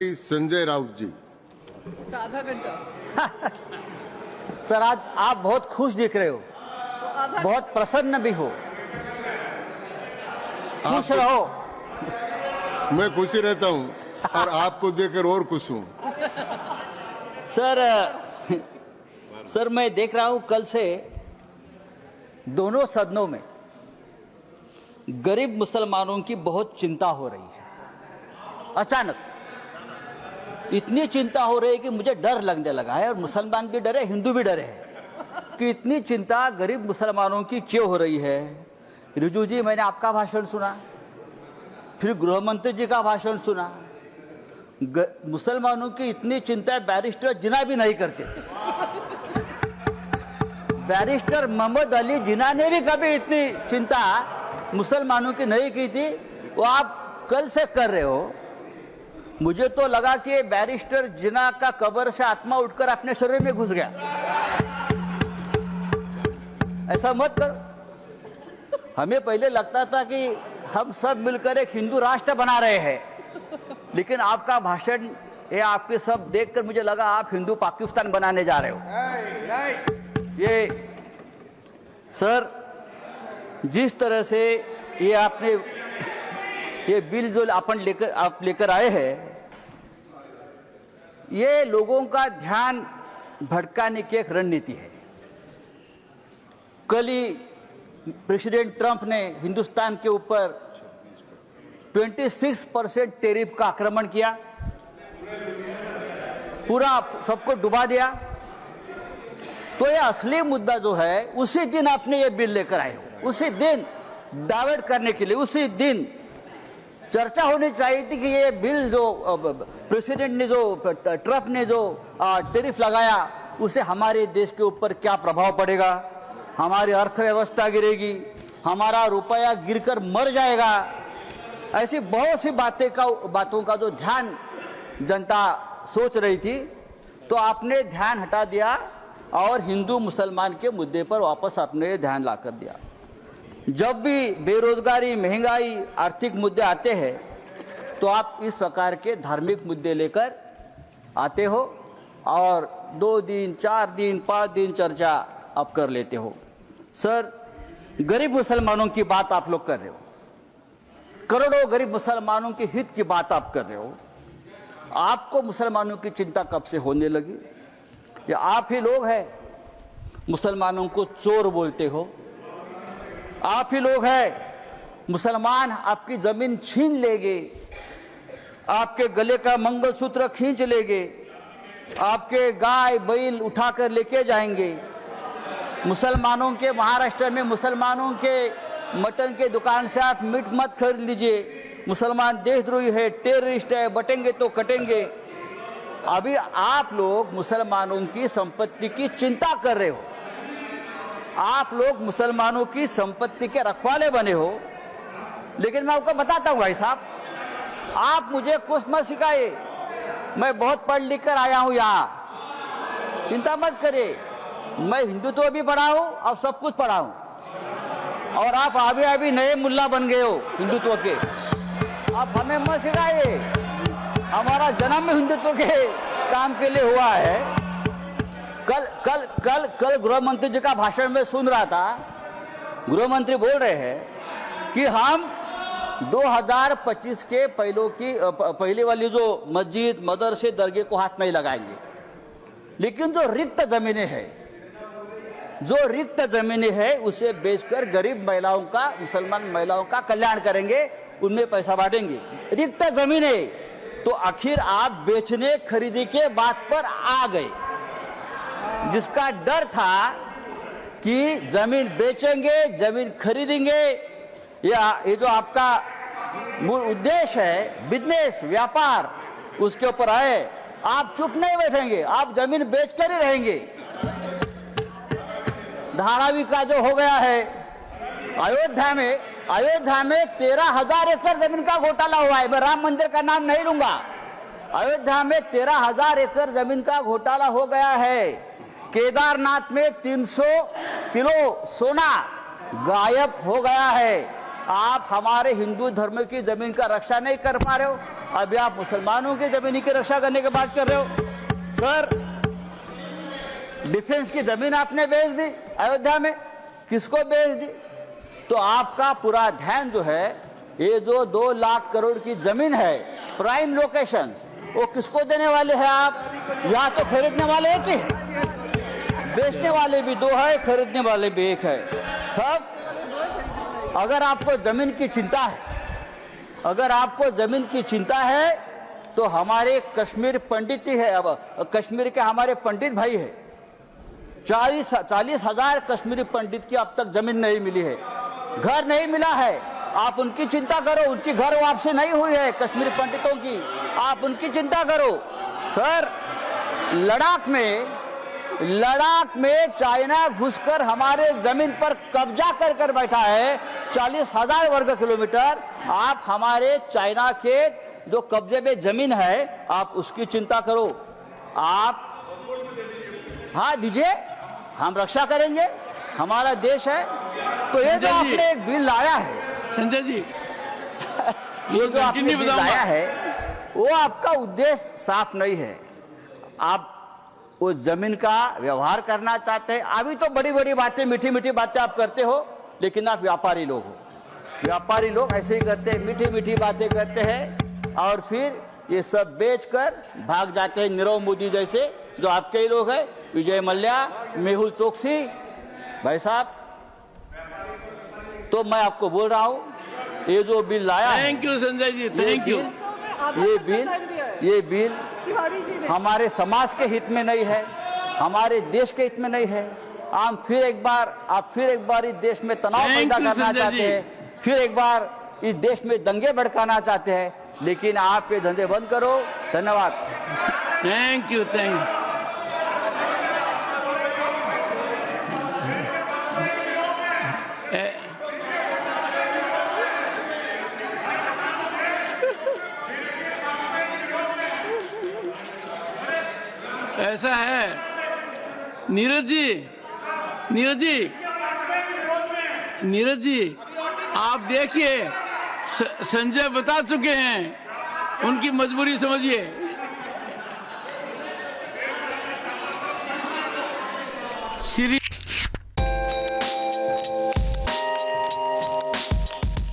संजय राउत जी। आधा घंटा। सर, आज आप बहुत खुश दिख रहे हो, बहुत प्रसन्न भी हो। खुश रहो। मैं खुशी रहता हूं और आपको देखकर और खुश हूं। सर मैं देख रहा हूं कल से दोनों सदनों में गरीब मुसलमानों की बहुत चिंता हो रही है। अचानक इतनी चिंता हो रही है कि मुझे डर लगने लगा है, और मुसलमान भी डरे, हिंदू भी डरे हैं कि इतनी चिंता गरीब मुसलमानों की क्यों हो रही है। रिजू जी, मैंने आपका भाषण सुना, फिर गृह मंत्री जी का भाषण सुना। मुसलमानों की इतनी चिंता बैरिस्टर जिन्ना भी नहीं करते थे। बैरिस्टर मोहम्मद अली जिन्ना ने भी कभी इतनी चिंता मुसलमानों की नहीं की थी, वो आप कल से कर रहे हो। मुझे तो लगा कि बैरिस्टर जिन्ना का कब्र से आत्मा उठकर अपने शरीर में घुस गया। ऐसा मत करो। हमें पहले लगता था कि हम सब मिलकर एक हिंदू राष्ट्र बना रहे हैं, लेकिन आपका भाषण ये आपके सब देखकर मुझे लगा आप हिंदू पाकिस्तान बनाने जा रहे हो। ये सर, जिस तरह से ये आपने ये बिल जो आप लेकर आए हैं, ये लोगों का ध्यान भटकाने की एक रणनीति है। कल ही प्रेसिडेंट ट्रंप ने हिंदुस्तान के ऊपर 26% टैरिफ का आक्रमण किया, पूरा सबको डुबा दिया। तो ये असली मुद्दा जो है, उसी दिन आपने ये बिल लेकर आए हो, उसी दिन डाइवर्ट करने के लिए, उसी दिन चर्चा होनी चाहिए थी कि ये बिल जो प्रेसिडेंट ने, जो ट्रंप ने जो टैरिफ लगाया, उसे हमारे देश के ऊपर क्या प्रभाव पड़ेगा, हमारी अर्थव्यवस्था गिरेगी, हमारा रुपया गिरकर मर जाएगा। ऐसी बहुत सी बातों का जो ध्यान जनता सोच रही थी, तो आपने ध्यान हटा दिया और हिंदू मुसलमान के मुद्दे पर वापस आपने ध्यान लाकर दिया। जब भी बेरोजगारी, महंगाई, आर्थिक मुद्दे आते हैं, तो आप इस प्रकार के धार्मिक मुद्दे लेकर आते हो और 2 दिन, 4 दिन, 5 दिन चर्चा आप कर लेते हो। सर, गरीब मुसलमानों की बात आप लोग कर रहे हो, करोड़ों गरीब मुसलमानों के हित की बात आप कर रहे हो। आपको मुसलमानों की चिंता कब से होने लगी? या आप ही लोग हैं मुसलमानों को चोर बोलते हो? आप ही लोग हैं मुसलमान आपकी जमीन छीन लेंगे, आपके गले का मंगलसूत्र खींच लेंगे, आपके गाय बैल उठाकर लेके जाएंगे। मुसलमानों के, महाराष्ट्र में मुसलमानों के मटन के दुकान से आप मीट मत खरीद लीजिए, मुसलमान देशद्रोही है, टेररिस्ट है, बटेंगे तो कटेंगे। अभी आप लोग मुसलमानों की संपत्ति की चिंता कर रहे हो, आप लोग मुसलमानों की संपत्ति के रखवाले बने हो। लेकिन मैं आपको बताता हूं भाई साहब, आप मुझे कुछ मत सिखाइए, मैं बहुत पढ़ लिख कर आया हूं यहां, चिंता मत करिए। मैं हिंदुत्व भी पढ़ा हूं और सब कुछ पढ़ा हूं, और आप अभी नए मुल्ला बन गए हो हिंदुत्व के। आप हमें मत सिखाइए, हमारा जन्म हिंदुत्व के काम के लिए हुआ है। कल गृह मंत्री जी का भाषण में सुन रहा था, गृह मंत्री बोल रहे हैं कि हम 2025 के पहले वाली जो मस्जिद, मदरसे, दरगाह को हाथ नहीं लगाएंगे, लेकिन जो रिक्त जमीनें हैं उसे बेचकर गरीब महिलाओं का, मुसलमान महिलाओं का कल्याण करेंगे, उनमें पैसा बांटेंगे। रिक्त जमीनें, तो आखिर आप बेचने खरीदी के बात पर आ गए। जिसका डर था कि जमीन बेचेंगे, जमीन खरीदेंगे, या ये जो आपका मूल उद्देश्य है, बिजनेस, व्यापार, उसके ऊपर आए, आप चुप नहीं बैठेंगे, आप जमीन बेचकर ही रहेंगे। धारावी का जो हो गया है अयोध्या में 13,000 एकड़ जमीन का घोटाला हुआ है। मैं राम मंदिर का नाम नहीं लूंगा। अयोध्या में 13,000 एकड़ जमीन का घोटाला हो गया है। केदारनाथ में 300 किलो सोना गायब हो गया है। आप हमारे हिंदू धर्म की जमीन का रक्षा नहीं कर पा रहे हो, अभी आप मुसलमानों की जमीन की रक्षा करने की बात कर रहे हो। सर, डिफेंस की जमीन आपने बेच दी अयोध्या में, किसको बेच दी? तो आपका पूरा ध्यान जो है, ये जो 2 लाख करोड़ की जमीन है प्राइम लोकेशंस, वो किसको देने वाले हैं आप? या तो खरीदने वाले एक ही है, बेचने वाले भी 2 है, खरीदने वाले भी 1 है। तब अगर आपको जमीन की चिंता है, अगर आपको जमीन की चिंता है, तो हमारे कश्मीर पंडित ही है, अब कश्मीर के हमारे पंडित भाई है, 40,000 कश्मीरी पंडित की अब तक जमीन नहीं मिली है, घर नहीं मिला है। आप उनकी चिंता करो, उनकी घर वापसी नहीं हुई है कश्मीरी पंडितों की, आप उनकी चिंता करो। सर, लद्दाख में चाइना घुसकर हमारे जमीन पर कब्जा कर बैठा है, 40,000 वर्ग किलोमीटर। आप हमारे चाइना के जो कब्जे में जमीन है, आप उसकी चिंता करो। आप हाँ दीजिए, हम रक्षा करेंगे, हमारा देश है। तो ये जो आपने एक बिल लाया है संजय जी, ये जो आपने बिल लाया है, वो आपका उद्देश्य साफ नहीं है। आप वो जमीन का व्यवहार करना चाहते हैं। अभी तो बड़ी बड़ी बातें, मीठी मीठी बातें आप करते हो, लेकिन आप व्यापारी लोग हो। व्यापारी लोग ऐसे ही करते हैं, मीठी मीठी बातें करते हैं और फिर ये सब बेचकर भाग जाते हैं। नीरव मोदी जैसे जो आपके ही लोग हैं, विजय मल्ल्या, मेहुल चोकसी भाई साहब। तो मैं आपको बोल रहा हूँ, ये जो बिल लाया है, thank you Sanjay ji, thank you. ये बिल हमारे समाज के हित में नहीं है, हमारे देश के हित में नहीं है। आप फिर एक बार इस देश में तनाव पैदा करना चाहते हैं, फिर एक बार इस देश में दंगे भड़काना चाहते हैं, लेकिन आप ये धंधे बंद करो। धन्यवाद। Thank you, thank you. ऐसा है नीरज जी, आप देखिए, संजय बता चुके हैं, उनकी मजबूरी समझिए। श्री